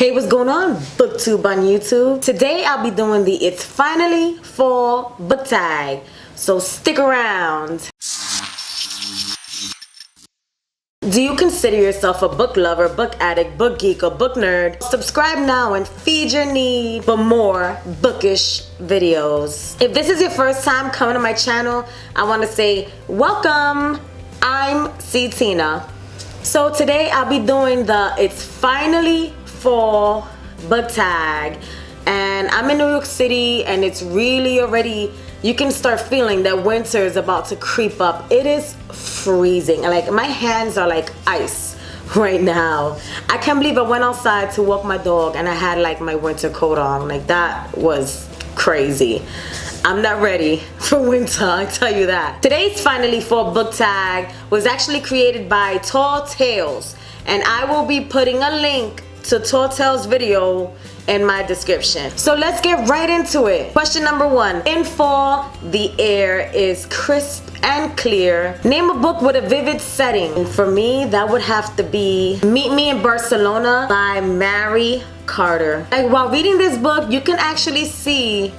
Hey, what's going on, BookTube on YouTube? Today I'll be doing the It's Finally Fall book tag, so stick around. Do you consider yourself a book lover, book addict, book geek, or book nerd? Subscribe now and feed your need for more bookish videos. If this is your first time coming to my channel, I want to say welcome. I'm C. Tina. So today I'll be doing the It's Finally Fall book tag, and I'm in New York City and it's really already, you can start feeling that winter is about to creep up. It is freezing, like my hands are like ice right now. I can't believe I went outside to walk my dog and I had like my winter coat on. Like, that was crazy. I'm not ready for winter, I tell you that. Today's Finally Fall book tag was actually created by Tall Tales, and I will be putting a link to Tall Tales' video in my description. So let's get right into it. Question number 1. In fall, the air is crisp and clear. Name a book with a vivid setting. For me, that would have to be Meet Me in Barcelona by Maurey Carter. Like, while reading this book, you can actually see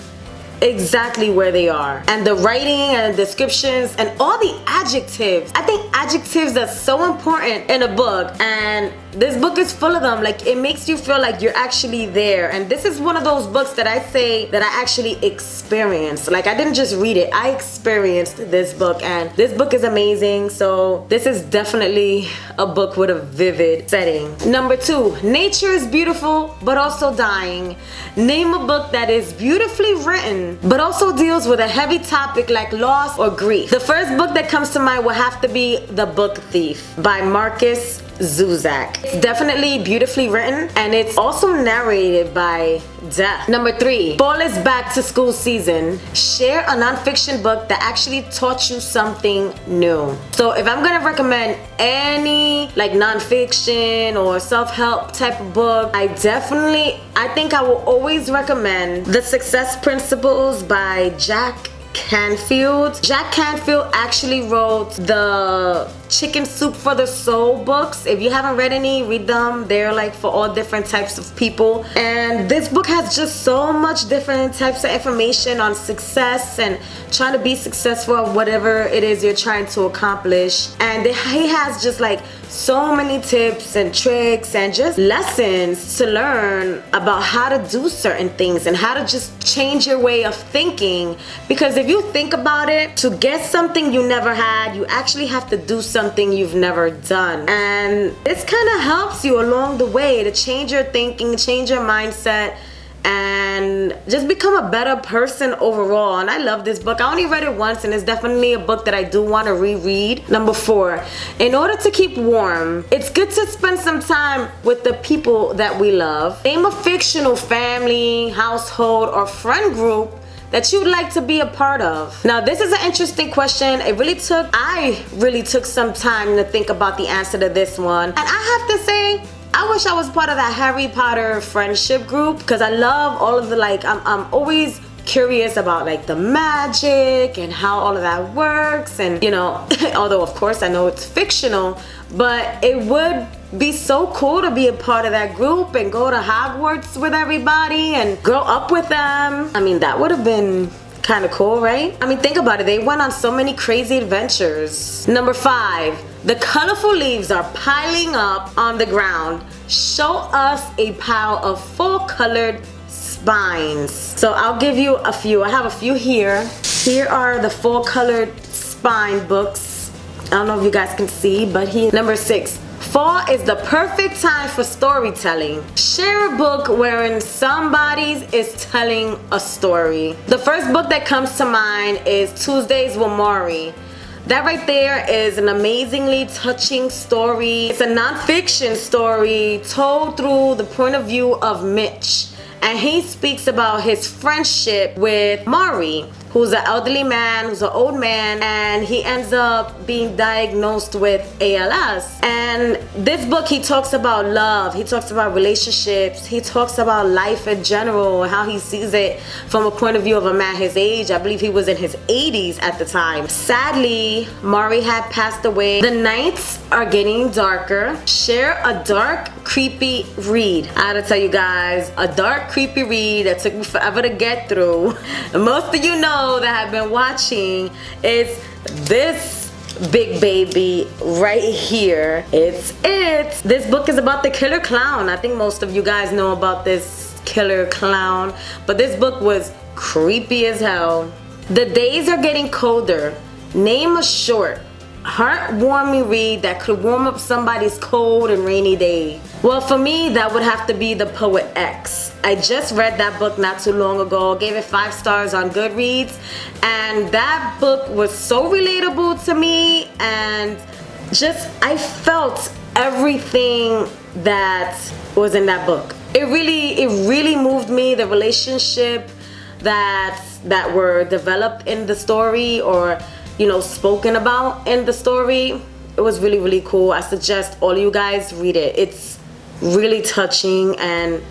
exactly where they are, and the writing and the descriptions and all the adjectives. I think adjectives are so important in a book, and this book is full of them. Like, it makes you feel like you're actually there. And this is one of those books that I say that I actually experienced. Like, I didn't just read it, I experienced this book, and this book is amazing. So this is definitely a book with a vivid setting. Number 2, nature is beautiful but also dying. Name a book that is beautifully written but also deals with a heavy topic like loss or grief. The first book that comes to mind will have to be The Book Thief by Markus. Zusak. It's definitely beautifully written, and it's also narrated by Death. Number 3, fall is back to school season. Share a nonfiction book that actually taught you something new. So if I'm gonna recommend any like nonfiction or self-help type of book, I think I will always recommend The Success Principles by Jack Canfield. Jack Canfield actually wrote the Chicken Soup for the Soul books. If you haven't read any, read them. They're like for all different types of people, and this book has just so much different types of information on success and trying to be successful at whatever it is you're trying to accomplish. And he has just like so many tips and tricks and just lessons to learn about how to do certain things and how to just change your way of thinking. Because if you think about it, to get something you never had, you actually have to do something you've never done. And this kind of helps you along the way to change your thinking, change your mindset, and just become a better person overall. And I love this book. I only read it once, and it's definitely a book that I do want to reread. Number 4, in order to keep warm, it's good to spend some time with the people that we love. Name a fictional family, household, or friend group that you'd like to be a part of. Now, this is an interesting question. I really took some time to think about the answer to this one. And I have to say, I wish I was part of that Harry Potter friendship group, because I love all of the, like, I'm always curious about like the magic and how all of that works. And you know, although of course I know it's fictional, but it would be so cool to be a part of that group and go to Hogwarts with everybody and grow up with them. I mean, that would have been kind of cool, right? I mean, think about it. They went on so many crazy adventures. Number 5, the colorful leaves are piling up on the ground. Show us a pile of full-colored spines. So I'll give you a few. I have a few here. Here are the full-colored spine books. I don't know if you guys can see, but here. Number 6, fall is the perfect time for storytelling. Share a book wherein somebody is telling a story. The first book that comes to mind is Tuesdays with Maurey. That right there is an amazingly touching story. It's a nonfiction story told through the point of view of Mitch. And he speaks about his friendship with Maurey. who's an elderly man, who's an old man, and he ends up being diagnosed with ALS. And this book, he talks about love, he talks about relationships, he talks about life in general, how he sees it from a point of view of a man his age. I believe he was in his 80s at the time. Sadly, Maurey had passed away. The nights are getting darker. Share a dark, creepy read. I gotta tell you guys, a dark, creepy read that took me forever to get through. Most of you know that have been watching is this big baby right here. It's it. This book is about the killer clown. I think most of you guys know about this killer clown, but this book was creepy as hell. The days are getting colder. Name a short, heartwarming read that could warm up somebody's cold and rainy day. Well, for me, that would have to be The Poet X. I just read that book not too long ago, gave it 5 stars on Goodreads, and that book was so relatable to me, and just I felt everything that was in that book. It really moved me. The relationship that were developed in the story, or spoken about in the story, it was really cool. I suggest all you guys read it. It's really touching, and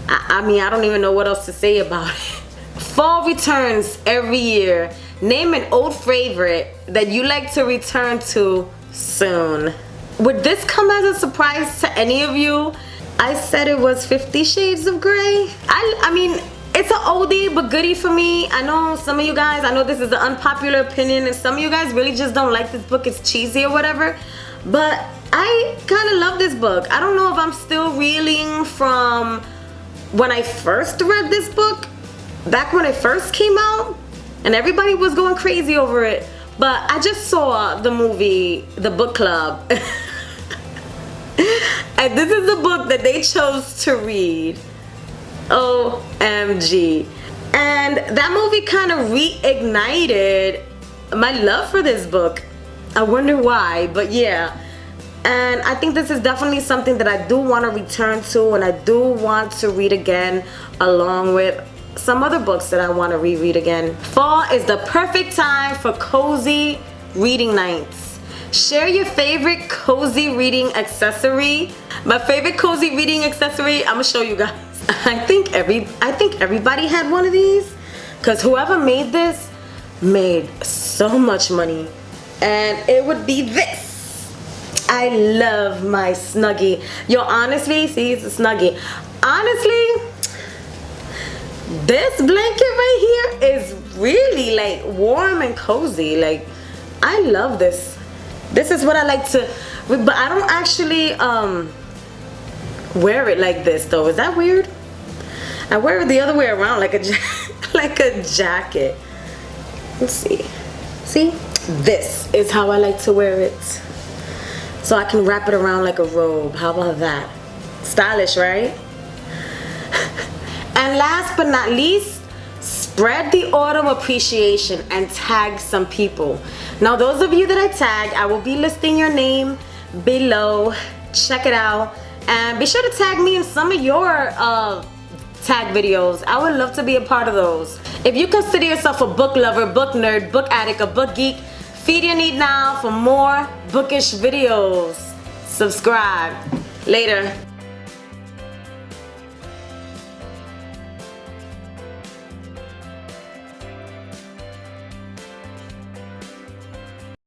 I mean, I don't even know what else to say about it. Fall returns every year. Name an old favorite that you like to return to soon. Would this come as a surprise to any of you? I said it was 50 Shades of Grey. I mean, it's an oldie but goodie for me. I know some of you guys, I know this is an unpopular opinion, and some of you guys really just don't like this book. It's cheesy or whatever, but I kind of love this book. I don't know if I'm still reeling from when I first read this book, back when it first came out, and everybody was going crazy over it. But I just saw the movie, The Book Club. And this is the book that they chose to read. OMG. And that movie kind of reignited my love for this book. I wonder why, but yeah. And I think this is definitely something that I do want to return to, and I do want to read again, along with some other books that I want to reread again. Fall is the perfect time for cozy reading nights. Share your favorite cozy reading accessory. My favorite cozy reading accessory, I'm gonna show you guys. I think everybody had one of these, because whoever made this made so much money, and it would be this. I love my Snuggie. Yo, honestly, see, it's a Snuggie. Honestly, this blanket right here is really like warm and cozy. Like, I love this. This is what I like to, but I don't actually wear it like this though. Is that weird? I wear it the other way around, like a jacket. Let's see. See? This is how I like to wear it. So I can wrap it around like a robe. How about that? Stylish, right? And last but not least, spread the autumn appreciation and tag some people. Now, those of you that I tag, I will be listing your name below. Check it out. And be sure to tag me in some of your tag videos. I would love to be a part of those. If you consider yourself a book lover, book nerd, book addict, a book geek, feed your need now for more bookish videos. Subscribe. Later.